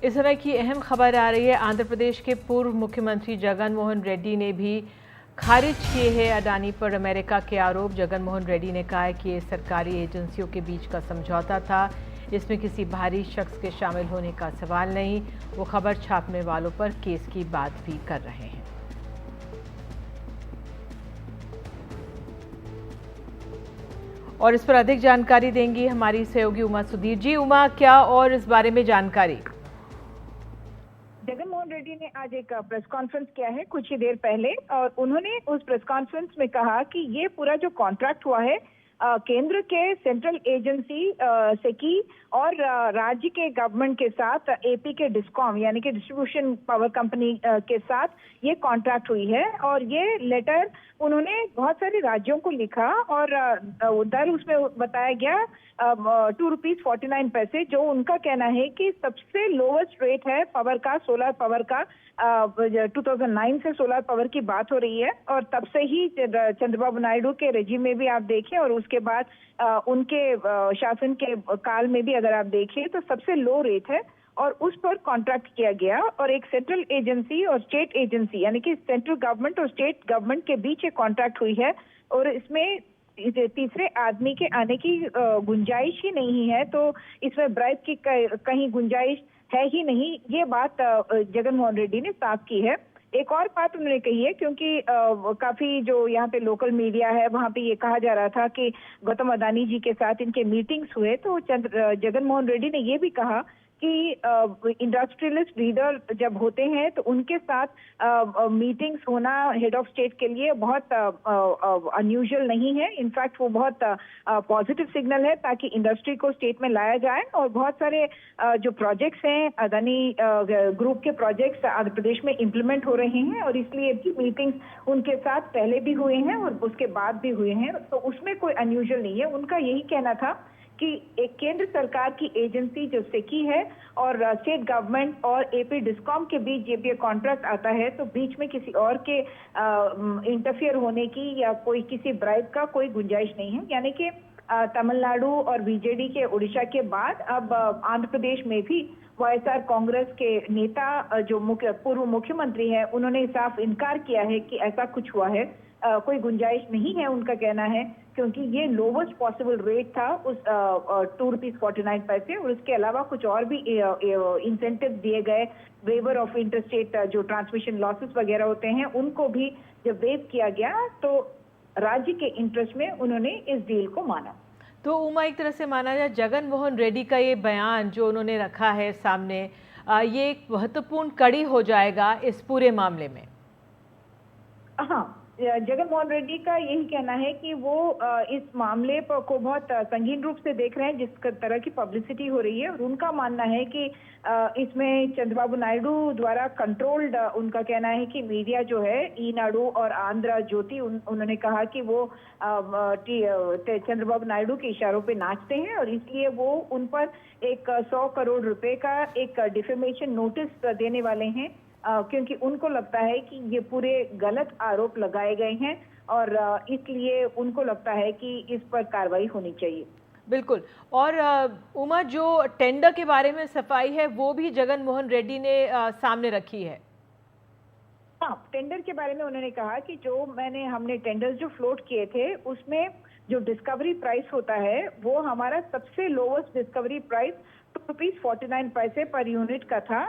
इस समय की अहम खबर आ रही है। आंध्र प्रदेश के पूर्व मुख्यमंत्री जगन मोहन रेड्डी ने भी खारिज किए हैं अडानी पर अमेरिका के आरोप। जगन मोहन रेड्डी ने कहा है कि ये सरकारी एजेंसियों के बीच का समझौता था, इसमें किसी बाहरी शख्स के शामिल होने का सवाल नहीं। वो खबर छापने वालों पर केस की बात भी कर रहे हैं। और इस पर अधिक जानकारी देंगी हमारी सहयोगी उमा सुधीर जी। उमा, क्या और इस बारे में जानकारी? जगन मोहन रेड्डी ने आज एक प्रेस कॉन्फ्रेंस किया है कुछ ही देर पहले, और उन्होंने उस प्रेस कॉन्फ्रेंस में कहा कि ये पूरा जो कॉन्ट्रैक्ट हुआ है केंद्र के सेंट्रल एजेंसी से की और राज्य के गवर्नमेंट के साथ एपी के डिस्कॉम यानी कि डिस्ट्रीब्यूशन पावर कंपनी के साथ ये कॉन्ट्रैक्ट हुई है। और ये लेटर उन्होंने बहुत सारे राज्यों को लिखा और दर उसमें बताया गया ₹2.49, जो उनका कहना है कि सबसे लोवेस्ट रेट है पावर का, सोलर पावर का। 2009 से सोलर पावर की बात हो रही है और तब से ही चंद्रबाबू नायडू के रेजिम में भी आप देखें और उसके बाद उनके शासन के काल में भी अगर आप देखें तो सबसे लो रेट है। और उस पर कॉन्ट्रैक्ट किया गया और एक सेंट्रल एजेंसी और स्टेट एजेंसी यानी कि सेंट्रल गवर्नमेंट और स्टेट गवर्नमेंट के बीच एक कॉन्ट्रैक्ट हुई है और इसमें तीसरे आदमी के आने की गुंजाइश ही नहीं है। तो इसमें ब्राइब की कहीं गुंजाइश है ही नहीं, ये बात जगन मोहन रेड्डी ने साफ की है। एक और बात उन्होंने कही है, क्योंकि काफी जो यहाँ पे लोकल मीडिया है वहाँ पे ये कहा जा रहा था कि गौतम अडानी जी के साथ इनके मीटिंग्स हुए, तो जगन मोहन रेड्डी ने ये भी कहा कि इंडस्ट्रियलिस्ट लीडर जब होते हैं तो उनके साथ मीटिंग्स होना हेड ऑफ स्टेट के लिए बहुत अनयूजुअल नहीं है। इनफैक्ट वो बहुत पॉजिटिव सिग्नल है ताकि इंडस्ट्री को स्टेट में लाया जाए। और बहुत सारे जो प्रोजेक्ट्स हैं अडानी ग्रुप के प्रोजेक्ट्स आंध्र प्रदेश में इम्प्लीमेंट हो रहे हैं और इसलिए भी मीटिंग्स उनके साथ पहले भी हुए हैं और उसके बाद भी हुए हैं, तो उसमें कोई अनयूजुअल नहीं है। उनका यही कहना था कि एक केंद्र सरकार की एजेंसी जो सेकी है और स्टेट गवर्नमेंट और एपी डिस्कॉम के बीच जब ये कॉन्ट्रैक्ट आता है तो बीच में किसी और के इंटरफियर होने की या कोई किसी ब्राइब का कोई गुंजाइश नहीं है। यानी कि तमिलनाडु और बीजेडी के उड़ीसा के बाद अब आंध्र प्रदेश में भी वाईएसआर कांग्रेस के नेता जो पूर्व मुख्यमंत्री हैं उन्होंने साफ इनकार किया है कि ऐसा कुछ हुआ है। कोई गुंजाइश नहीं है उनका कहना है, क्योंकि ये लोवेस्ट पॉसिबल रेट था उस ₹2.49 और उसके अलावा कुछ और भी इंसेंटिव दिए गए। वेवर ऑफ इंटरस्टेट जो ट्रांसमिशन लॉसेस वगैरह होते हैं उनको भी जब वेव किया गया तो राज्य के इंटरेस्ट में उन्होंने इस डील को माना। तो उमा, एक तरह से माना जाए जगन मोहन रेड्डी का ये बयान जो उन्होंने रखा है सामने, ये एक महत्वपूर्ण कड़ी हो जाएगा इस पूरे मामले में। हाँ, जगन मोहन रेड्डी का यही कहना है कि वो इस मामले को बहुत संगीन रूप से देख रहे हैं जिस तरह की पब्लिसिटी हो रही है। और उनका मानना है कि इसमें चंद्रबाबू नायडू द्वारा कंट्रोल्ड, उनका कहना है कि मीडिया जो है ईनाडू और आंध्र ज्योति, उन्होंने कहा कि वो चंद्रबाबू नायडू के इशारों पे नाचते हैं और इसलिए वो उन पर एक 100 करोड़ रुपए का एक डिफेमेशन नोटिस देने वाले हैं, क्योंकि उनको लगता है कि ये पूरे गलत आरोप लगाए गए हैं और इसलिए उनको लगता है कि इस पर कार्रवाई होनी चाहिए। बिल्कुल। और उमा, जो टेंडर के बारे में सफाई है वो भी जगन मोहन रेड्डी ने सामने रखी है। हाँ, टेंडर के बारे में उन्होंने कहा कि हमने टेंडर्स जो फ्लोट किए थे उसमें जो डिस्कवरी प्राइस होता है वो हमारा सबसे lowest discovery price ₹2.49 per unit का था,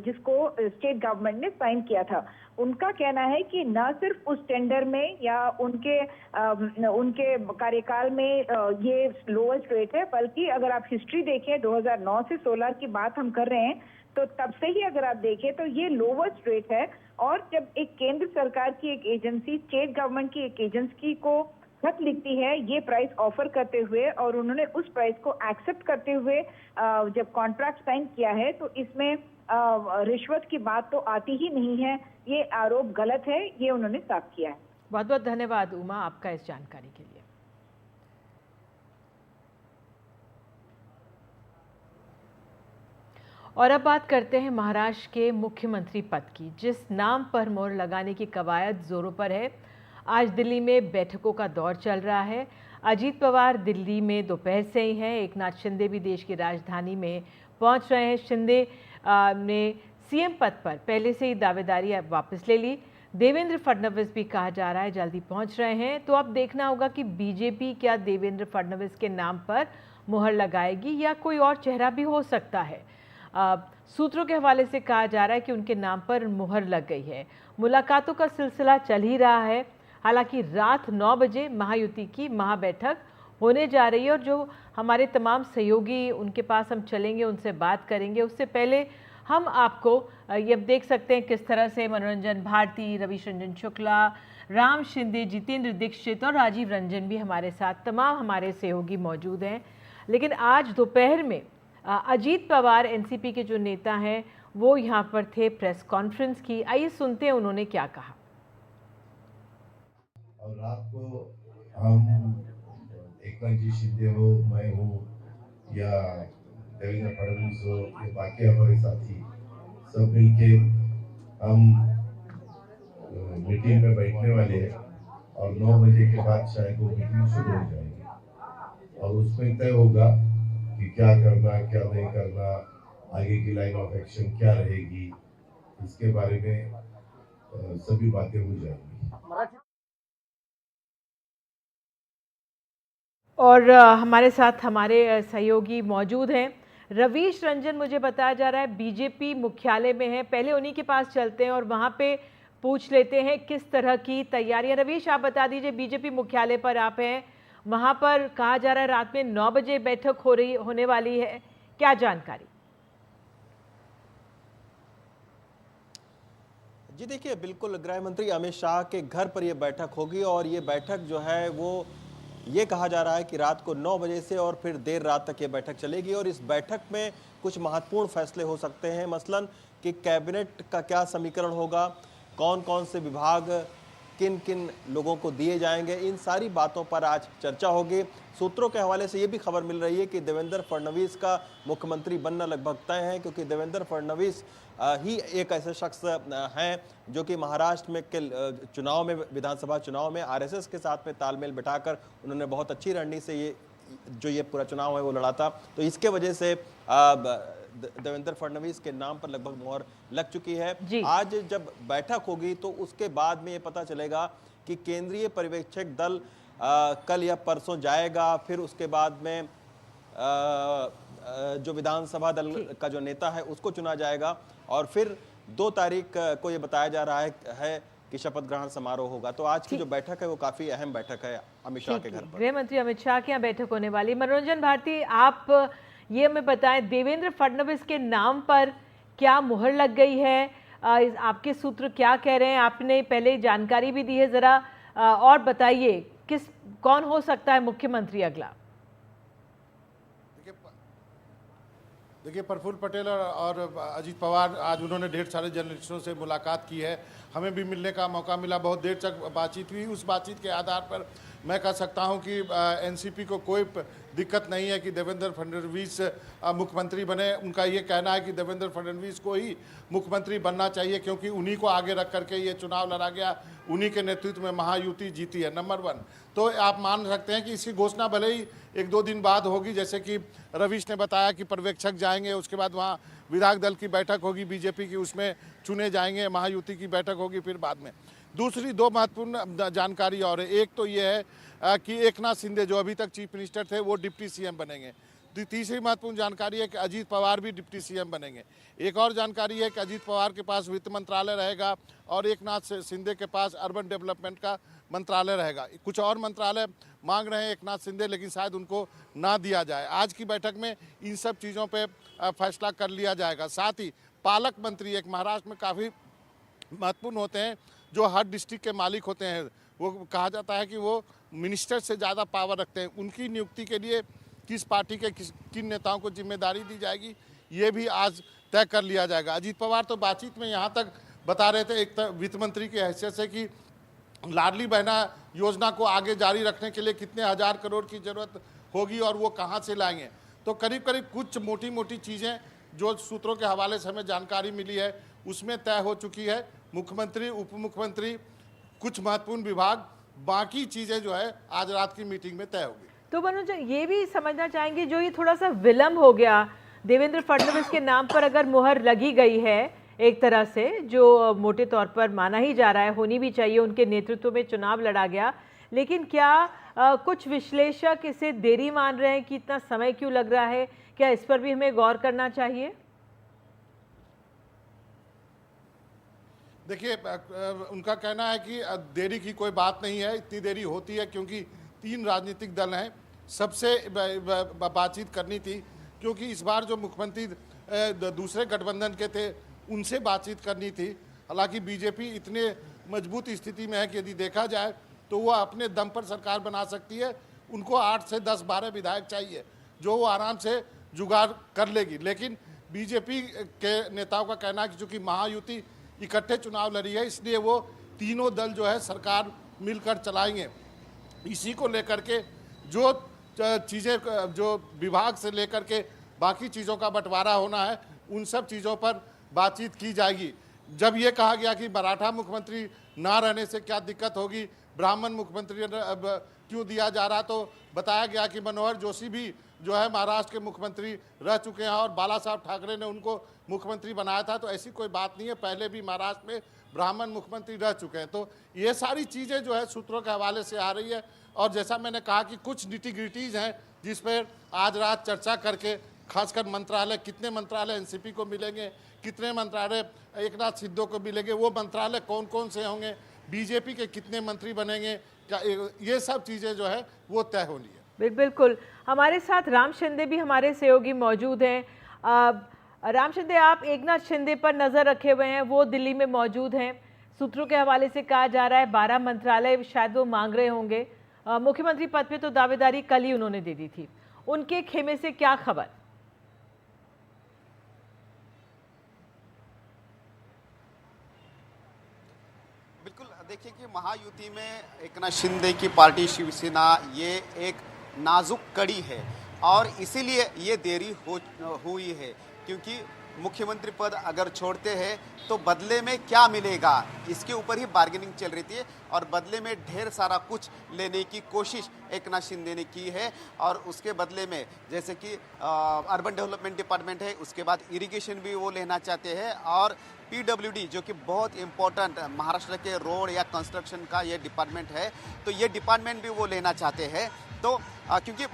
जिसको स्टेट गवर्नमेंट ने साइन किया था। उनका कहना है कि न सिर्फ उस टेंडर में या उनके कार्यकाल में ये लोवेस्ट रेट है, बल्कि अगर आप हिस्ट्री देखें 2009 से 16 की बात हम कर रहे हैं तो तब से ही अगर आप देखें तो ये लोवेस्ट रेट है। और जब एक केंद्र सरकार की एक एजेंसी स्टेट गवर्नमेंट की एक एजेंसी को खत लिखती है ये प्राइस ऑफर करते हुए और उन्होंने उस प्राइस को एक्सेप्ट करते हुए जब कॉन्ट्रैक्ट साइन किया है तो इसमें रिश्वत की बात तो आती ही नहीं है। ये आरोप गलत है, ये उन्होंने साफ किया है। बहुत बहुत धन्यवाद उमा आपका इस जानकारी के लिए। और अब बात करते हैं महाराष्ट्र के मुख्यमंत्री पद की, जिस नाम पर मोहर लगाने की कवायद जोरों पर है। आज दिल्ली में बैठकों का दौर चल रहा है। अजीत पवार दिल्ली में दोपहर से ही हैं। एकनाथ शिंदे भी देश की राजधानी में पहुंच रहे हैं। शिंदे ने सीएम पद पर पहले से ही दावेदारी वापस ले ली। देवेंद्र फडणवीस भी कहा जा रहा है जल्दी पहुंच रहे हैं। तो अब देखना होगा कि बीजेपी क्या देवेंद्र फडणवीस के नाम पर मुहर लगाएगी या कोई और चेहरा भी हो सकता है। सूत्रों के हवाले से कहा जा रहा है कि उनके नाम पर मुहर लग गई है। मुलाकातों का सिलसिला चल ही रहा है। हालांकि रात 9 बजे महायुति की महाबैठक होने जा रही है और जो हमारे तमाम सहयोगी उनके पास हम चलेंगे, उनसे बात करेंगे। उससे पहले हम आपको ये देख सकते हैं किस तरह से मनोरंजन भारती, रवीश रंजन शुक्ला, राम शिंदे, जितेंद्र दीक्षित और राजीव रंजन भी हमारे साथ तमाम हमारे सहयोगी मौजूद हैं। लेकिन आज दोपहर में अजीत पवार एनसीपी के जो नेता हैं वो यहाँ पर थे, प्रेस कॉन्फ्रेंस की। आइए सुनते हैं उन्होंने क्या कहा। और रात को हम एकनाथ जी शिंदे हो, मैं हूँ या देवेंद्र फडणवीस हो या बाकी हमारे साथी सब मिलके हम मीटिंग में बैठने वाले हैं और 9 बजे के बाद शायद वो मीटिंग शुरू हो जाएगी और उसमें तय होगा कि क्या करना क्या नहीं करना, आगे की लाइन ऑफ एक्शन क्या रहेगी, इसके बारे में सभी बातें हो जाएंगी। और हमारे साथ हमारे सहयोगी मौजूद हैं। रवीश रंजन, मुझे बताया जा रहा है बीजेपी मुख्यालय में है, पहले उन्हीं के पास चलते हैं और वहां पे पूछ लेते हैं किस तरह की तैयारियां। रवीश, आप बता दीजिए, बीजेपी मुख्यालय पर आप हैं, वहां पर कहा जा रहा है रात में 9 बजे बैठक होने वाली है, क्या जानकारी? जी देखिए, बिल्कुल गृह मंत्री अमित शाह के घर पर यह बैठक होगी और ये बैठक जो है वो ये कहा जा रहा है कि रात को 9 बजे से और फिर देर रात तक ये बैठक चलेगी और इस बैठक में कुछ महत्वपूर्ण फैसले हो सकते हैं। मसलन कि कैबिनेट का क्या समीकरण होगा, कौन कौन से विभाग किन किन लोगों को दिए जाएंगे, इन सारी बातों पर आज चर्चा होगी। सूत्रों के हवाले से ये भी खबर मिल रही है कि देवेंद्र फडणवीस का मुख्यमंत्री बनना लगभग तय है, क्योंकि देवेंद्र फडणवीस ही एक ऐसे शख्स हैं जो कि महाराष्ट्र में के चुनाव में, विधानसभा चुनाव में आरएसएस के साथ में तालमेल बिठाकर उन्होंने बहुत अच्छी रणनीति से ये पूरा चुनाव है वो लड़ा था। तो इसके वजह से देवेंद्र फडणवीस के नाम पर लगभग मोहर लग चुकी है। आज जब बैठक होगी तो उसके बाद में ये पता चलेगा कि केंद्रीय पर्यवेक्षक दल कल या परसों जाएगा, फिर उसके बाद में जो विधानसभा दल का जो नेता है उसको चुना जाएगा और फिर 2 तारीख को ये बताया जा रहा है कि शपथ ग्रहण समारोह होगा। तो आज की जो बैठक है वो काफी अहम बैठक है अमित शाह के घर पर। गृह मंत्री अमित शाह के यहाँ बैठक होने वाली। मनोरंजन भारती, आप ये हमें बताएं, देवेंद्र फडणवीस के नाम पर क्या मुहर लग गई है? आपके सूत्र क्या कह रहे हैं? आपने पहले जानकारी भी दी है, जरा और बताइए कौन हो सकता है मुख्यमंत्री अगला? देखिए, प्रफुल्ल पटेल और अजीत पवार आज उन्होंने ढेर सारे जर्नलिस्टों से मुलाकात की है, हमें भी मिलने का मौका मिला, बहुत देर तक बातचीत हुई। उस बातचीत के आधार पर मैं कह सकता हूं कि एनसीपी को कोई दिक्कत नहीं है कि देवेंद्र फडणवीस मुख्यमंत्री बने। उनका ये कहना है कि देवेंद्र फडणवीस को ही मुख्यमंत्री बनना चाहिए क्योंकि उन्हीं को आगे रख करके ये चुनाव लड़ा गया, उन्हीं के नेतृत्व में महायुति जीती है, नंबर 1। तो आप मान सकते हैं कि इसकी घोषणा भले ही 1-2 दिन बाद होगी, जैसे कि रवीश ने बताया कि पर्यवेक्षक जाएंगे, उसके बाद वहाँ विधायक दल की बैठक होगी बीजेपी की, उसमें चुने जाएंगे, महायुति की बैठक होगी फिर बाद में। दूसरी 2 महत्वपूर्ण जानकारी और है। एक तो ये है कि एकनाथ शिंदे जो अभी तक चीफ मिनिस्टर थे वो डिप्टी सीएम बनेंगे। तीसरी महत्वपूर्ण जानकारी है कि अजीत पवार भी डिप्टी सीएम बनेंगे। एक और जानकारी है कि अजीत पवार के पास वित्त मंत्रालय रहेगा और एकनाथ शिंदे के पास अर्बन डेवलपमेंट का मंत्रालय रहेगा। कुछ और मंत्रालय मांग रहे हैं एकनाथ शिंदे, लेकिन शायद उनको ना दिया जाए। आज की बैठक में इन सब चीज़ों पे फैसला कर लिया जाएगा। साथ ही पालक मंत्री एक महाराष्ट्र में काफ़ी महत्वपूर्ण होते हैं, जो हर डिस्ट्रिक्ट के मालिक होते हैं। वो कहा जाता है कि वो मिनिस्टर से ज़्यादा पावर रखते हैं। उनकी नियुक्ति के लिए किस पार्टी के किन नेताओं को जिम्मेदारी दी जाएगी, ये भी आज तय कर लिया जाएगा। अजीत पवार तो बातचीत में यहाँ तक बता रहे थे, एक वित्त मंत्री की हैसियत से, कि लाडली बहना योजना को आगे जारी रखने के लिए कितने हज़ार करोड़ की ज़रूरत होगी और वो कहाँ से लाएंगे। तो करीब करीब कुछ मोटी मोटी चीज़ें जो सूत्रों के हवाले से हमें जानकारी मिली है उसमें तय हो चुकी है। मुख्यमंत्री, उप मुख्यमंत्री, कुछ महत्वपूर्ण विभाग बाकी चीज़ें जो है आज रात की मीटिंग में तय होगी। तो मनोज, ये भी समझना चाहेंगे जो ये थोड़ा सा विलंब हो गया, देवेंद्र फडणवीस के नाम पर अगर मुहर लगी गई है एक तरह से, जो मोटे तौर पर माना ही जा रहा है, होनी भी चाहिए, उनके नेतृत्व में चुनाव लड़ा गया, लेकिन क्या कुछ विश्लेषक इसे देरी मान रहे हैं कि इतना समय क्यों लग रहा है? क्या इस पर भी हमें गौर करना चाहिए? देखिए, उनका कहना है कि देरी की कोई बात नहीं है, इतनी देरी होती है क्योंकि 3 राजनीतिक दल हैं, सबसे बातचीत करनी थी, क्योंकि इस बार जो मुख्यमंत्री दूसरे गठबंधन के थे उनसे बातचीत करनी थी। हालांकि बीजेपी इतने मजबूत स्थिति में है कि यदि देखा जाए तो वो अपने दम पर सरकार बना सकती है। उनको 8 से 10-12 विधायक चाहिए जो वो आराम से जुगाड़ कर लेगी। लेकिन बीजेपी के नेताओं का कहना है कि चूंकि महायुति इकट्ठे चुनाव लड़ी है, इसलिए वो तीनों दल जो है सरकार मिलकर चलाएंगे। इसी को लेकर के जो चीज़ें, जो विभाग से लेकर के बाकी चीज़ों का बंटवारा होना है, उन सब चीज़ों पर बातचीत की जाएगी। जब ये कहा गया कि मराठा मुख्यमंत्री ना रहने से क्या दिक्कत होगी, ब्राह्मण मुख्यमंत्री क्यों दिया जा रहा, तो बताया गया कि मनोहर जोशी भी जो है महाराष्ट्र के मुख्यमंत्री रह चुके हैं और बाला साहब ठाकरे ने उनको मुख्यमंत्री बनाया था। तो ऐसी कोई बात नहीं है, पहले भी महाराष्ट्र में ब्राह्मण मुख्यमंत्री रह चुके हैं। तो ये सारी चीज़ें जो है सूत्रों के हवाले से आ रही है। और जैसा मैंने कहा कि कुछ निटी-ग्रिटीज हैं जिस पर आज रात चर्चा करके, खासकर मंत्रालय, कितने मंत्रालय एनसीपी को मिलेंगे, कितने मंत्रालय एकनाथ शिंदे को मिलेंगे, वो मंत्रालय कौन कौन से होंगे, बीजेपी के कितने मंत्री बनेंगे, क्या ये सब चीज़ें जो है वो तय होनी है। बिल्कुल। हमारे साथ राम शिंदे भी हमारे सहयोगी मौजूद हैं। राम शिंदे, आप एकनाथ शिंदे पर नज़र रखे हुए हैं, वो दिल्ली में मौजूद हैं। सूत्रों के हवाले से कहा जा रहा है 12 मंत्रालय शायद वो मांग रहे होंगे। मुख्यमंत्री पद पे तो दावेदारी कल ही उन्होंने दे दी थी, उनके खेमे से क्या खबर? बिल्कुल, देखिए कि महायुति में एकनाथ शिंदे की पार्टी शिवसेना ये एक नाजुक कड़ी है और इसीलिए ये देरी हुई है, क्योंकि मुख्यमंत्री पद अगर छोड़ते हैं तो बदले में क्या मिलेगा, इसके ऊपर ही बार्गेनिंग चल रही थी और बदले में ढेर सारा कुछ लेने की कोशिश एकनाथ शिंदे ने की है। और उसके बदले में जैसे कि अर्बन डेवलपमेंट डिपार्टमेंट है, उसके बाद इरिगेशन भी वो लेना चाहते हैं और PWD जो कि बहुत इंपॉर्टेंट महाराष्ट्र के रोड या कंस्ट्रक्शन का ये डिपार्टमेंट है, तो ये डिपार्टमेंट भी वो लेना चाहते हैं। तो क्योंकि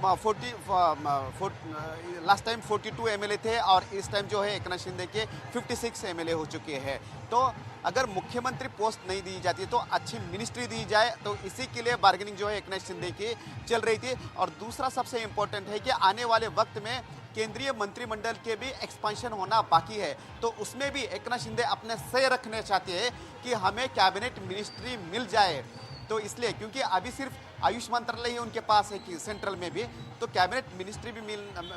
लास्ट टाइम 42 MLA थे और इस टाइम जो है एकनाथ शिंदे के 56 MLA हो चुके हैं। तो अगर मुख्यमंत्री पोस्ट नहीं दी जाती तो अच्छी मिनिस्ट्री दी जाए, तो इसी के लिए बार्गेनिंग जो है एकनाथ शिंदे की चल रही थी। और दूसरा सबसे इम्पोर्टेंट है कि आने वाले वक्त में केंद्रीय मंत्रिमंडल के भी एक्सपेंशन होना बाकी है, तो उसमें भी एकनाथ शिंदे अपने सही रखना चाहते हैं कि हमें कैबिनेट मिनिस्ट्री मिल जाए। तो इसलिए क्योंकि अभी सिर्फ आयुष मंत्रालय ही उनके पास है कि सेंट्रल में भी, तो कैबिनेट मिनिस्ट्री भी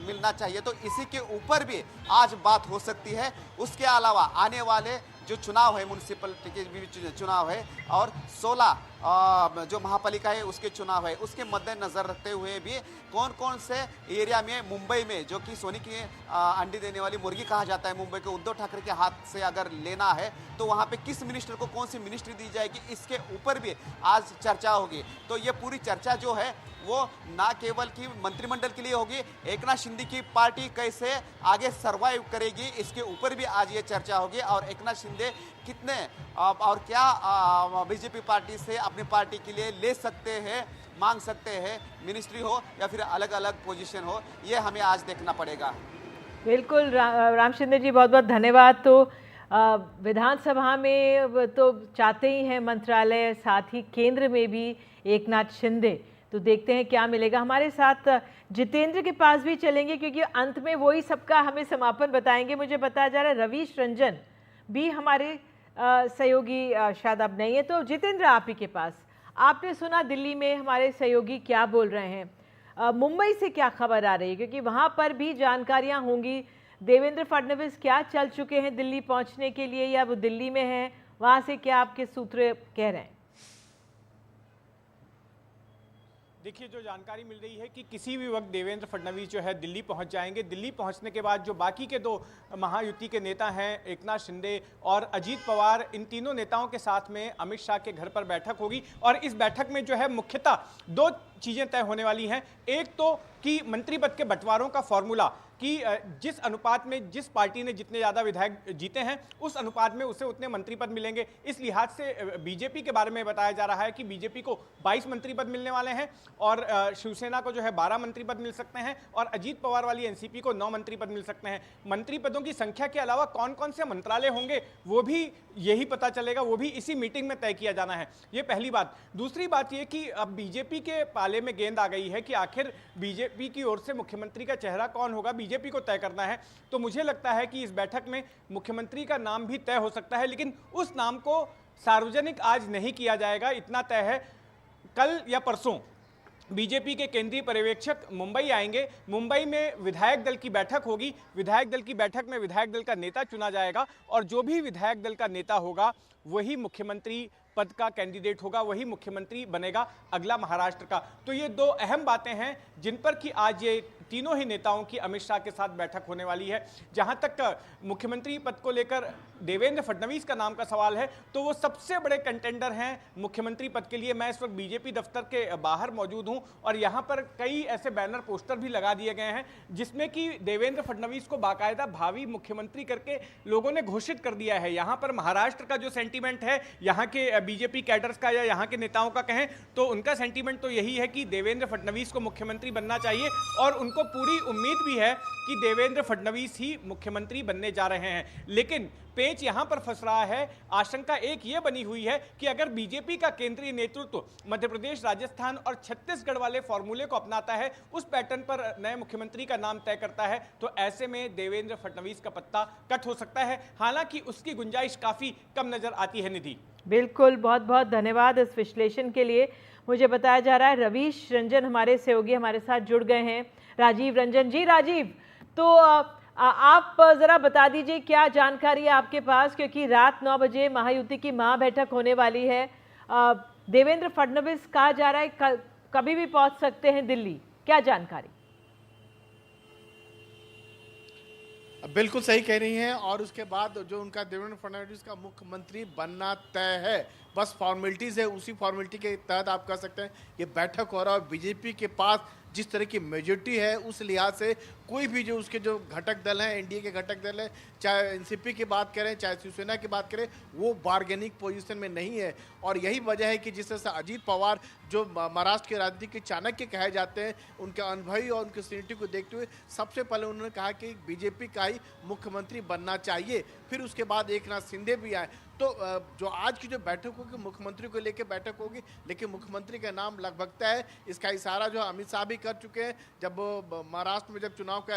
मिलना चाहिए। तो इसी के ऊपर भी आज बात हो सकती है। उसके अलावा आने वाले जो चुनाव है, म्यूनसिपलिटी के भी चुनाव है और 16 जो महापालिका है उसके चुनाव है, उसके मद्देनजर रखते हुए भी कौन कौन से एरिया में, मुंबई में जो कि सोने की अंडी देने वाली मुर्गी कहा जाता है, मुंबई के उद्धव ठाकरे के हाथ से अगर लेना है तो वहाँ पे किस मिनिस्टर को कौन सी मिनिस्ट्री दी जाएगी, इसके ऊपर भी आज चर्चा होगी। तो ये पूरी चर्चा जो है वो ना केवल कि मंत्रिमंडल के लिए होगी, एकनाथ शिंदे की पार्टी कैसे आगे सर्वाइव करेगी, इसके ऊपर भी आज ये चर्चा होगी। और एकनाथ शिंदे कितने और क्या बीजेपी पार्टी से अपनी पार्टी के लिए ले सकते हैं, मांग सकते हैं, मिनिस्ट्री हो या फिर अलग अलग पोजीशन हो, ये हमें आज देखना पड़ेगा। बिल्कुल राम शिंदे जी, बहुत बहुत धन्यवाद। तो विधानसभा में तो चाहते ही हैं मंत्रालय, साथ ही केंद्र में भी एकनाथ शिंदे, तो देखते हैं क्या मिलेगा। हमारे साथ जितेंद्र के पास भी चलेंगे क्योंकि अंत में वही सबका हमें समापन बताएंगे। मुझे बताया जा रहा है रवीश रंजन भी हमारे सहयोगी शायद अब नहीं है, तो जितेंद्र आप ही के पास, आपने सुना दिल्ली में हमारे सहयोगी क्या बोल रहे हैं, मुंबई से क्या खबर आ रही है, क्योंकि वहाँ पर भी जानकारियाँ होंगी। देवेंद्र फडणवीस क्या चल चुके हैं दिल्ली पहुँचने के लिए या वो दिल्ली में हैं, वहाँ से क्या आपके सूत्र कह रहे हैं? देखिए, जो जानकारी मिल रही है कि किसी भी वक्त देवेंद्र फडणवीस जो है दिल्ली पहुंच जाएंगे। दिल्ली पहुंचने के बाद जो बाकी के दो महायुति के नेता हैं, एकनाथ शिंदे और अजीत पवार, इन तीनों नेताओं के साथ में अमित शाह के घर पर बैठक होगी और इस बैठक में जो है मुख्यतः दो चीजें तय होने वाली हैं। एक तो कि मंत्री पद के बंटवारों का फॉर्मूला, कि जिस अनुपात में जिस पार्टी ने जितने ज़्यादा विधायक जीते हैं उस अनुपात में उसे उतने मंत्री पद मिलेंगे। इस लिहाज से बीजेपी के बारे में बताया जा रहा है कि बीजेपी को 22 मंत्री पद मिलने वाले हैं और शिवसेना को जो है 12 मंत्री पद मिल सकते हैं और अजीत पवार वाली एनसीपी को 9 मंत्री पद मिल सकते हैं। मंत्री पदों की संख्या के अलावा कौन कौन से मंत्रालय होंगे वो भी यही पता चलेगा, वो भी इसी मीटिंग में तय किया जाना है। ये पहली बात। दूसरी बात ये कि अब बीजेपी के पाले में गेंद आ गई है कि आखिर बीजेपी की ओर से मुख्यमंत्री का चेहरा कौन होगा, बीजेपी को तय करना है। तो मुझे लगता है कि इस बैठक में मुख्यमंत्री का नाम भी तय हो सकता है, लेकिन उस नाम को सार्वजनिक आज नहीं किया जाएगा, इतना तय है। कल या परसों बीजेपी के केंद्रीय पर्यवेक्षक मुंबई आएंगे। मुंबई में विधायक दल की बैठक होगी। विधायक दल की बैठक में विधायक दल का नेता चुना जाएगा और जो भी विधायक दल का नेता होगा वही मुख्यमंत्री पद का कैंडिडेट होगा, वही मुख्यमंत्री बनेगा अगला महाराष्ट्र का। तो ये दो अहम बातें हैं जिन पर कि आज ये तीनों ही नेताओं की अमित शाह के साथ बैठक होने वाली है। जहां तक मुख्यमंत्री पद को लेकर देवेंद्र फडणवीस का नाम का सवाल है तो वो सबसे बड़े कंटेंडर हैं मुख्यमंत्री पद के लिए। मैं इस वक्त बीजेपी दफ्तर के बाहर मौजूद हूं और यहां पर कई ऐसे बैनर पोस्टर भी लगा दिए गए हैं जिसमें कि देवेंद्र फडणवीस को बाकायदा भावी मुख्यमंत्री करके लोगों ने घोषित कर दिया है। यहां पर महाराष्ट्र का जो सेंटीमेंट है, यहाँ के बीजेपी कैडर्स का या यहाँ के नेताओं का कहें तो उनका सेंटीमेंट तो यही है कि देवेंद्र फडणवीस को मुख्यमंत्री बनना चाहिए और उनको पूरी उम्मीद भी है कि देवेंद्र फडणवीस ही मुख्यमंत्री बनने जा रहे हैं। लेकिन पेच यहां पर फंस रहा है। आशंका एक ये बनी हुई है कि अगर बीजेपी का केंद्रीय नेतृत्व मध्य प्रदेश, राजस्थान और छत्तीसगढ़ वाले फॉर्मूले को अपनाता है, उस पैटर्न पर नए मुख्यमंत्री का नाम तय करता है, तो ऐसे में देवेंद्र फडणवीस का पत्ता कट हो सकता है। हालांकि उसकी गुंजाइश काफी कम नजर आती है। निधि, बिल्कुल, बहुत बहुत धन्यवाद इस विश्लेषण के लिए। मुझे बताया जा रहा है रवीश रंजन हमारे सहयोगी हमारे साथ जुड़ गए हैं। राजीव रंजन जी, राजीव, तो आप ज़रा बता दीजिए क्या जानकारी है आपके पास, क्योंकि रात 9 बजे महायुति की महाबैठक होने वाली है। देवेंद्र फडणवीस कहा जा रहा है कभी भी पहुंच सकते हैं दिल्ली, क्या जानकारी? बिल्कुल सही कह रही हैं और उसके बाद जो उनका देवेंद्र फडणवीस का मुख्यमंत्री बनना तय है, बस फॉर्मेलिटीज़ है, उसी फॉर्मेलिटी के तहत आप कह सकते हैं ये बैठक हो रहा है। और बीजेपी के पास जिस तरह की मेजोरिटी है उस लिहाज से कोई भी जो उसके जो घटक दल हैं, एनडीए के घटक दल हैं, चाहे एनसीपी की बात करें चाहे शिवसेना की बात करें, वो बार्गेनिंग पोजीशन में नहीं है। और यही वजह है कि जिस तरह से अजीत पवार जो महाराष्ट्र के राजनीति के चाणक्य कहे जाते हैं, उनके अनुभवी और उनकी सीनियरिटी को देखते हुए सबसे पहले उन्होंने कहा कि बीजेपी का ही मुख्यमंत्री बनना चाहिए। फिर उसके बाद एकनाथ शिंदे भी आए। तो जो आज की जो बैठक होगी मुख्यमंत्री को लेकर बैठक होगी, लेकिन मुख्यमंत्री का नाम लगभग तय है। इसका इशारा जो अमित शाह भी कर चुके हैं, जब महाराष्ट्र में जब चुनाव का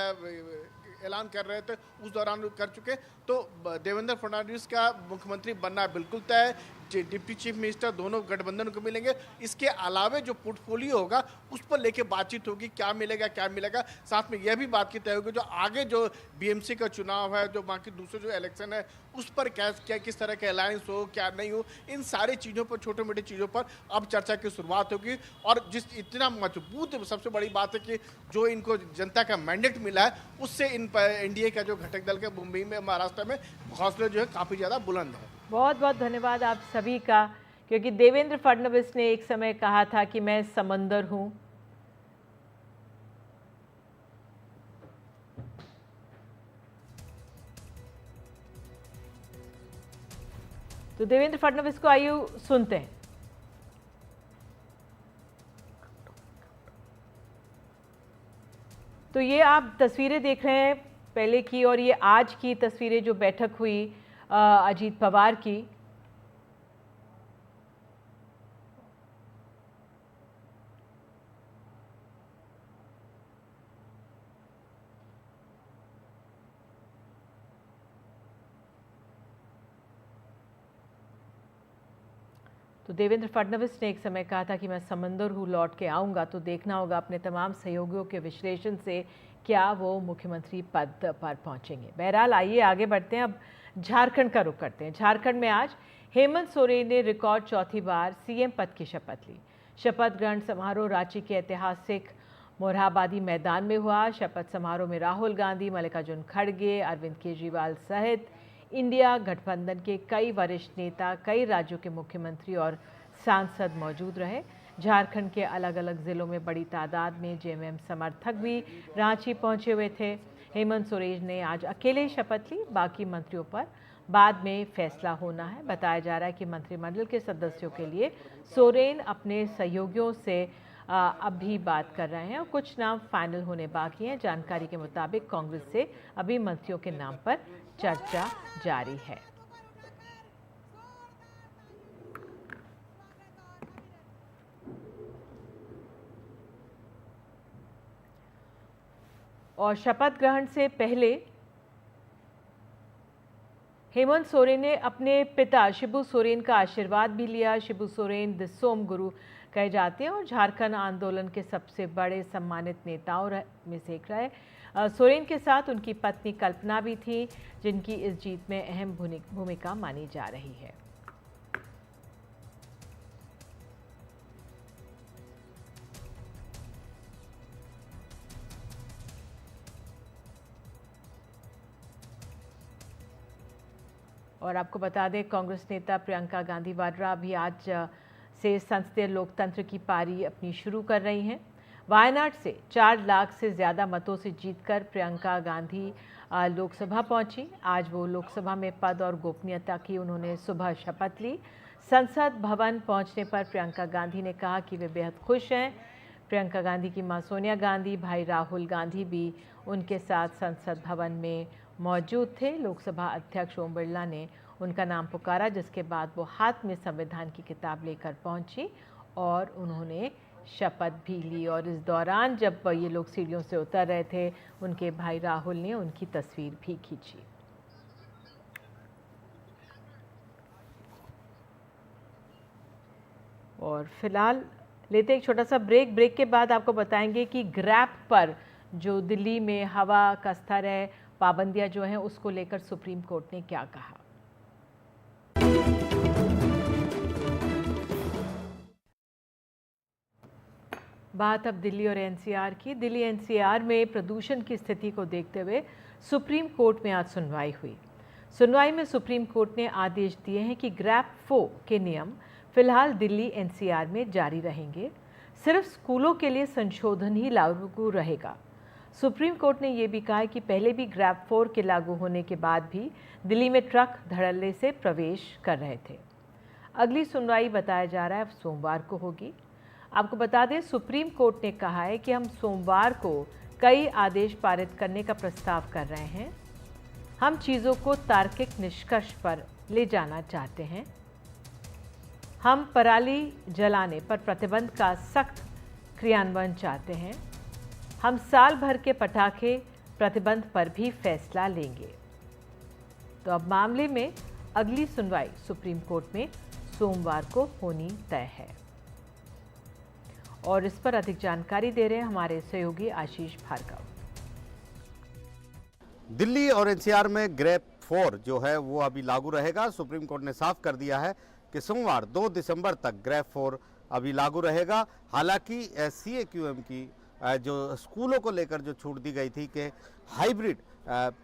ऐलान कर रहे थे उस दौरान कर चुके। तो देवेंद्र फडणवीस का मुख्यमंत्री बनना बिल्कुल तय है। डिप्टी चीफ मिनिस्टर दोनों गठबंधन को मिलेंगे। इसके अलावे जो पोर्टफोलियो होगा उस पर लेके बातचीत होगी, क्या मिलेगा क्या मिलेगा। साथ में यह भी बात की तय होगी जो आगे जो बीएमसी का चुनाव है, जो बाकी दूसरे जो इलेक्शन है उस पर क्या किस तरह का अलायंस हो, क्या नहीं हो, इन सारी चीज़ों पर, छोटे मोटे चीज़ों पर अब चर्चा की शुरुआत होगी। और जिस इतना मजबूत सबसे बड़ी बात है कि जो इनको जनता का मैंडेट मिला है उससे इन एनडीए का जो घटक दल के मुंबई में, महाराष्ट्र में हौसले जो है काफ़ी ज़्यादा बुलंद है। बहुत बहुत धन्यवाद आप सभी का, क्योंकि देवेंद्र फडणवीस ने एक समय कहा था कि मैं समंदर हूं। तो देवेंद्र फडणवीस को आइए सुनते हैं। तो ये आप तस्वीरें देख रहे हैं पहले की और ये आज की तस्वीरें जो बैठक हुई अजीत पवार की। तो देवेंद्र फडणवीस ने एक समय कहा था कि मैं समंदर हूँ, लौट के आऊँगा। तो देखना होगा अपने तमाम सहयोगियों के विश्लेषण से क्या वो मुख्यमंत्री पद पर पहुँचेंगे। बहरहाल आइए आगे बढ़ते हैं, अब झारखंड का रुख करते हैं। झारखंड में आज हेमंत सोरेन ने रिकॉर्ड चौथी बार सीएम पद की शपथ ली। शपथ ग्रहण समारोह रांची के ऐतिहासिक मोरहाबादी मैदान में हुआ। शपथ समारोह में राहुल गांधी, मल्लिकार्जुन खड़गे, अरविंद केजरीवाल सहित इंडिया गठबंधन के कई वरिष्ठ नेता, कई राज्यों के मुख्यमंत्री और सांसद मौजूद रहे। झारखंड के अलग अलग जिलों में बड़ी तादाद में जेएमएम समर्थक भी रांची पहुंचे हुए थे। हेमंत सोरेन ने आज अकेले शपथ ली, बाकी मंत्रियों पर बाद में फैसला होना है। बताया जा रहा है कि मंत्रिमंडल के सदस्यों के लिए सोरेन अपने सहयोगियों से अभी बात कर रहे हैं और कुछ नाम फाइनल होने बाकी हैं। जानकारी के मुताबिक कांग्रेस से अभी मंत्रियों के नाम पर चर्चा जारी है। और शपथ ग्रहण से पहले हेमंत सोरेन ने अपने पिता शिबू सोरेन का आशीर्वाद भी लिया। शिबू सोरेन दिसोम गुरु कहे जाते हैं और झारखंड आंदोलन के सबसे बड़े सम्मानित नेताओं में से एक रहे। सोरेन के साथ उनकी पत्नी कल्पना भी थी, जिनकी इस जीत में अहम भूमिका मानी जा रही है। और आपको बता दें, कांग्रेस नेता प्रियंका गांधी वाड्रा भी आज से संसदीय लोकतंत्र की पारी अपनी शुरू कर रही हैं। वायनाड से 4 लाख से ज़्यादा मतों से जीतकर प्रियंका गांधी लोकसभा पहुंची। आज वो लोकसभा में पद और गोपनीयता की उन्होंने सुबह शपथ ली। संसद भवन पहुंचने पर प्रियंका गांधी ने कहा कि वे बेहद खुश हैं। प्रियंका गांधी की मां सोनिया गांधी, भाई राहुल गांधी भी उनके साथ संसद भवन में मौजूद थे। लोकसभा अध्यक्ष ओम बिरला ने उनका नाम पुकारा, जिसके बाद वो हाथ में संविधान की किताब लेकर पहुंची और उन्होंने शपथ भी ली। और इस दौरान जब ये लोग सीढ़ियों से उतर रहे थे, उनके भाई राहुल ने उनकी तस्वीर भी खींची। और फिलहाल लेते एक छोटा सा ब्रेक के बाद आपको बताएंगे कि ग्रैप पर जो दिल्ली में हवा का स्तर है, पाबंदियां जो हैं, उसको लेकर सुप्रीम कोर्ट ने क्या कहा। बात अब दिल्ली और एनसीआर की। दिल्ली एनसीआर में प्रदूषण की स्थिति को देखते हुए सुप्रीम कोर्ट में आज सुनवाई हुई। सुनवाई में सुप्रीम कोर्ट ने आदेश दिए हैं कि ग्रैप 4 के नियम फिलहाल दिल्ली एनसीआर में जारी रहेंगे। सिर्फ स्कूलों के लिए संशोधन ही लागू रहेगा। सुप्रीम कोर्ट ने यह भी कहा है कि पहले भी ग्रैप 4 के लागू होने के बाद भी दिल्ली में ट्रक धड़ल्ले से प्रवेश कर रहे थे। अगली सुनवाई बताया जा रहा है अब सोमवार को होगी। आपको बता दें, सुप्रीम कोर्ट ने कहा है कि हम सोमवार को कई आदेश पारित करने का प्रस्ताव कर रहे हैं। हम चीज़ों को तार्किक निष्कर्ष पर ले जाना चाहते हैं। हम पराली जलाने पर प्रतिबंध का सख्त क्रियान्वयन चाहते हैं। हम साल भर के पटाखे प्रतिबंध पर भी फैसला लेंगे। तो अब मामले में अगली सुनवाई सुप्रीम कोर्ट में सोमवार को होनी तय है। और इस पर अधिक जानकारी दे रहे हैं हमारे सहयोगी आशीष भार्गव। दिल्ली और एनसीआर में ग्रैप 4 जो है वो अभी लागू रहेगा। सुप्रीम कोर्ट ने साफ कर दिया है कि सोमवार 2 दिसंबर तक ग्रैप 4 अभी लागू रहेगा। हालांकि CAQM की जो स्कूलों को लेकर जो छूट दी गई थी कि हाइब्रिड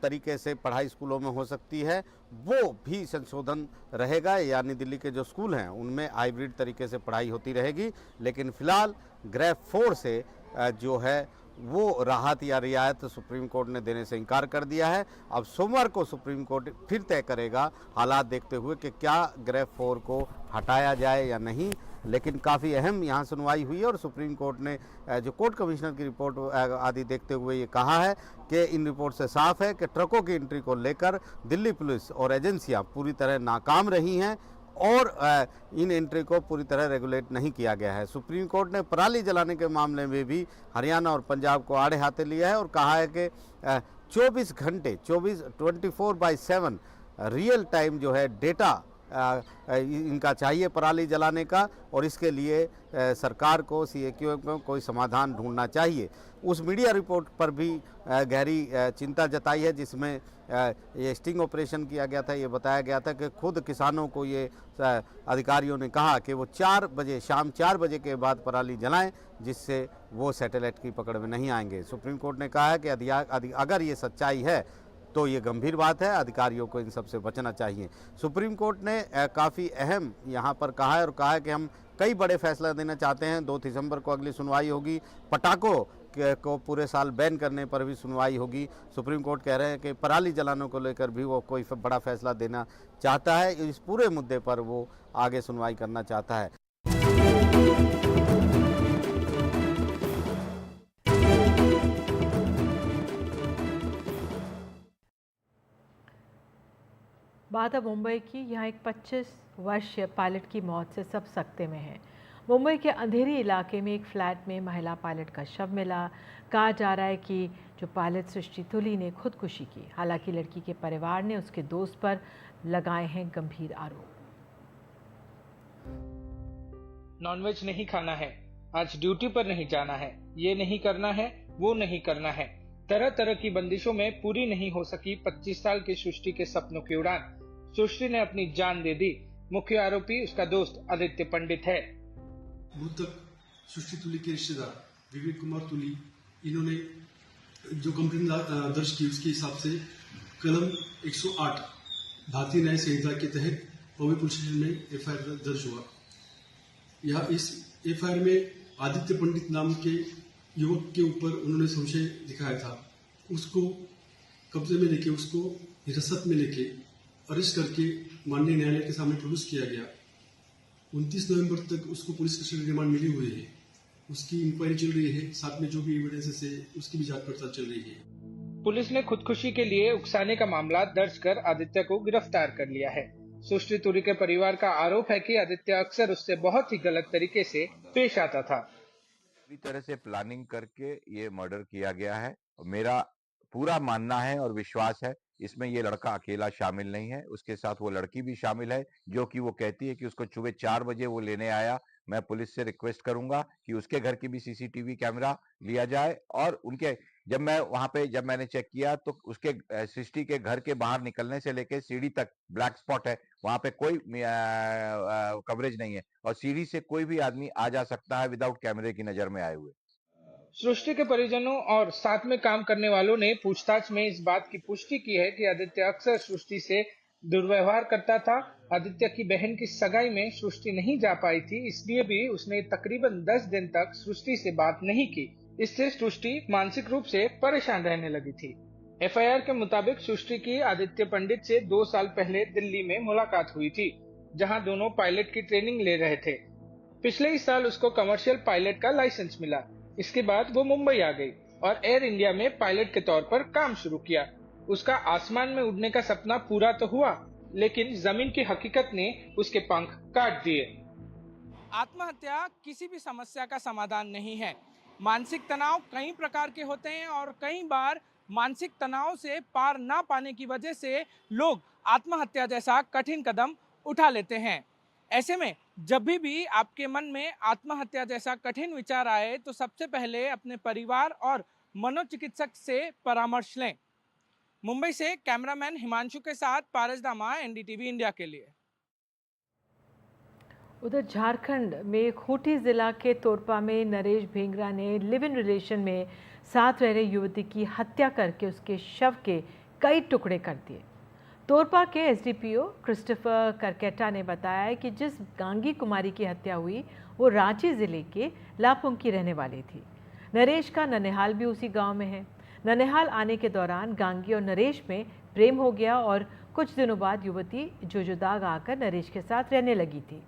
तरीके से पढ़ाई स्कूलों में हो सकती है, वो भी संशोधन रहेगा। यानी दिल्ली के जो स्कूल हैं उनमें हाइब्रिड तरीके से पढ़ाई होती रहेगी। लेकिन फिलहाल ग्रैप 4 से जो है वो राहत या रियायत सुप्रीम कोर्ट ने देने से इनकार कर दिया है। अब सोमवार को सुप्रीम कोर्ट फिर तय करेगा, हालात देखते हुए, कि क्या ग्रैप 4 को हटाया जाए या नहीं। लेकिन काफ़ी अहम यहाँ सुनवाई हुई है और सुप्रीम कोर्ट ने जो कोर्ट कमिश्नर की रिपोर्ट आदि देखते हुए ये कहा है कि इन रिपोर्ट से साफ है कि ट्रकों की एंट्री को लेकर दिल्ली पुलिस और एजेंसियाँ पूरी तरह नाकाम रही हैं और इन एंट्री को पूरी तरह रेगुलेट नहीं किया गया है। सुप्रीम कोर्ट ने पराली जलाने के मामले में भी हरियाणा और पंजाब को आड़े हाथे लिया है और कहा है कि 24 घंटे 24/7 रियल टाइम जो है डेटा इनका चाहिए पराली जलाने का, और इसके लिए सरकार को CAQM को कोई समाधान ढूंढना चाहिए। उस मीडिया रिपोर्ट पर भी गहरी चिंता जताई है, जिसमें ये स्टिंग ऑपरेशन किया गया था। ये बताया गया था कि खुद किसानों को ये अधिकारियों ने कहा कि वो 4 बजे, शाम 4 बजे के बाद पराली जलाएं, जिससे वो सैटेलाइट की पकड़ में नहीं आएंगे। सुप्रीम कोर्ट ने कहा है कि अगर ये सच्चाई है तो ये गंभीर बात है, अधिकारियों को इन सब से बचना चाहिए। सुप्रीम कोर्ट ने काफ़ी अहम यहाँ पर कहा है, और कहा है कि हम कई बड़े फैसला देना चाहते हैं। 2 दिसंबर को अगली सुनवाई होगी। पटाखों को पूरे साल बैन करने पर भी सुनवाई होगी। सुप्रीम कोर्ट कह रहे हैं कि पराली जलाने को लेकर भी वो कोई बड़ा फैसला देना चाहता है। इस पूरे मुद्दे पर वो आगे सुनवाई करना चाहता है। बात अब मुंबई की। यहाँ एक 25 वर्षीय पायलट की मौत से सब सकते में है। मुंबई के अंधेरी इलाके में एक फ्लैट में महिला पायलट का शव मिला। कहा जा रहा है कि जो पायलट सृष्टि तुली ने खुदकुशी की। हालांकि लड़की के परिवार ने उसके दोस्त पर लगाए हैं गंभीर आरोप। नॉनवेज नहीं खाना है, आज ड्यूटी पर नहीं जाना है, ये नहीं करना है, वो नहीं करना है, तरह तरह की बंदिशों में पूरी नहीं हो सकी 25 साल की सृष्टि के सपनों की उड़ान। सृष्टि ने अपनी जान दे दी। मुख्य आरोपी उसका दोस्त आदित्य पंडित है। मृतक सृष्टि तुली के रिश्तेदार विवेक कुमार तुली, इन्होंने जो कंप्लेंट दर्ज की उसके हिसाब से कलम 108 भारतीय न्याय संहिता के तहत पौवे पुलिस स्टेशन में FIR दर्ज हुआ। यह इस FIR में आदित्य पंडित नाम के युवक के ऊपर उन्होंने संशय दिखाया था। उसको कब्जे में लेके, उसको हिरासत में लेके अरेस्ट करके माननीय न्यायालय के सामने प्रोड्यूस किया गया। 29 नवंबर तक उसको पुलिस कस्टडी रिमांड मिली हुई है। उसकी इंक्वायरी चल रही है, साथ में जो भी एविडेंसेस है उसकी भी जांच पड़ताल चल रही है। पुलिस ने खुदकुशी के लिए उकसाने का मामला दर्ज कर आदित्य को गिरफ्तार कर लिया है। सृष्टि तुली के परिवार का आरोप है कि आदित्य अक्सर उससे बहुत ही गलत तरीके से पेश आता था। पूरी तरह से प्लानिंग करके ये मर्डर किया गया है। मेरा पूरा मानना है और विश्वास है इसमें ये लड़का अकेला शामिल नहीं है, उसके साथ वो लड़की भी शामिल है, जो कि वो कहती है कि उसको सुबह 4 बजे वो लेने आया। मैं पुलिस से रिक्वेस्ट करूंगा कि उसके घर की भी CCTV कैमरा लिया जाए, और उनके जब मैंने चेक किया तो उसके सृष्टि के घर के बाहर निकलने से लेकर सीढ़ी तक ब्लैक स्पॉट है। वहां पे कोई कवरेज नहीं है, और सीढ़ी से कोई भी आदमी आ जा सकता है विदाउट कैमरे की नजर में आए हुए। सृष्टि के परिजनों और साथ में काम करने वालों ने पूछताछ में इस बात की पुष्टि की है कि आदित्य अक्सर सृष्टि से दुर्व्यवहार करता था। आदित्य की बहन की सगाई में सृष्टि नहीं जा पाई थी, इसलिए भी उसने तकरीबन 10 दिन तक सृष्टि से बात नहीं की। इससे सृष्टि मानसिक रूप से परेशान रहने लगी थी। FIR के मुताबिक सृष्टि की आदित्य पंडित से 2 साल पहले दिल्ली में मुलाकात हुई थी, जहां दोनों पायलट की ट्रेनिंग ले रहे थे। पिछले ही साल उसको कमर्शियल पायलट का लाइसेंस मिला। इसके बाद वो मुंबई आ गई और एयर इंडिया में पायलट के तौर पर काम शुरू किया। उसका आसमान में उड़ने का सपना पूरा तो हुआ, लेकिन जमीन की हकीकत ने उसके पंख काट दिए। आत्महत्या किसी भी समस्या का समाधान नहीं है। मानसिक तनाव कई प्रकार के होते हैं और कई बार मानसिक तनाव से पार ना पाने की वजह से लोग आत्महत्या जैसा कठिन कदम उठा लेते हैं। ऐसे में जब भी आपके मन में आत्महत्या जैसा कठिन विचार आए तो सबसे पहले अपने परिवार और मनोचिकित्सक से परामर्श लें। मुंबई से कैमरामैन हिमांशु के साथ पारस दामा, NDTV इंडिया के लिए। उधर झारखंड में खूंटी जिला के तोरपा में नरेश भेंगरा ने लिव इन रिलेशन में साथ रह रही युवती की हत्या करके उसके शव के कई टुकड़े कर दिए। तोरपा के SDPO क्रिस्टोफर करकेटा ने बताया कि जिस गांगी कुमारी की हत्या हुई वो रांची ज़िले के लापुंग की रहने वाली थी। नरेश का ननिहाल भी उसी गांव में है। ननिहाल आने के दौरान गांगी और नरेश में प्रेम हो गया और कुछ दिनों बाद युवती जोजोदाग आकर नरेश के साथ रहने लगी थी।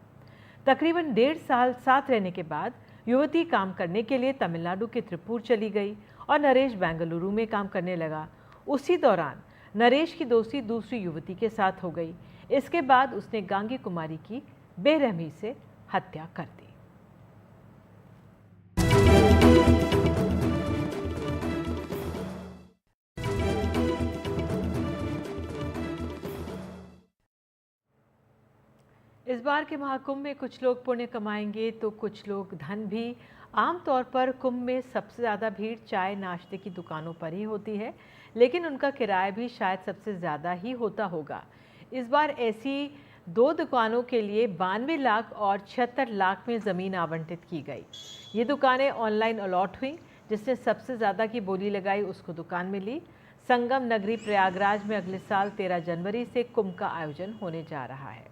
तकरीबन 1.5 साल साथ रहने के बाद युवती काम करने के लिए तमिलनाडु के त्रिपुर चली गई और नरेश बेंगलुरु में काम करने लगा। उसी दौरान नरेश की दोस्ती दूसरी युवती के साथ हो गई। इसके बाद उसने गांगी कुमारी की बेरहमी से हत्या कर दी। इस बार के महाकुंभ में कुछ लोग पुण्य कमाएंगे तो कुछ लोग धन भी। आमतौर पर कुंभ में सबसे ज़्यादा भीड़ चाय नाश्ते की दुकानों पर ही होती है, लेकिन उनका किराया भी शायद सबसे ज़्यादा ही होता होगा। इस बार ऐसी 2 दुकानों के लिए 92 लाख और 76 लाख में ज़मीन आवंटित की गई। ये दुकानें ऑनलाइन अलॉट हुई। जिसने सबसे ज़्यादा की बोली लगाई उसको दुकान मिली। संगम नगरी प्रयागराज में अगले साल 13 जनवरी से कुंभ का आयोजन होने जा रहा है।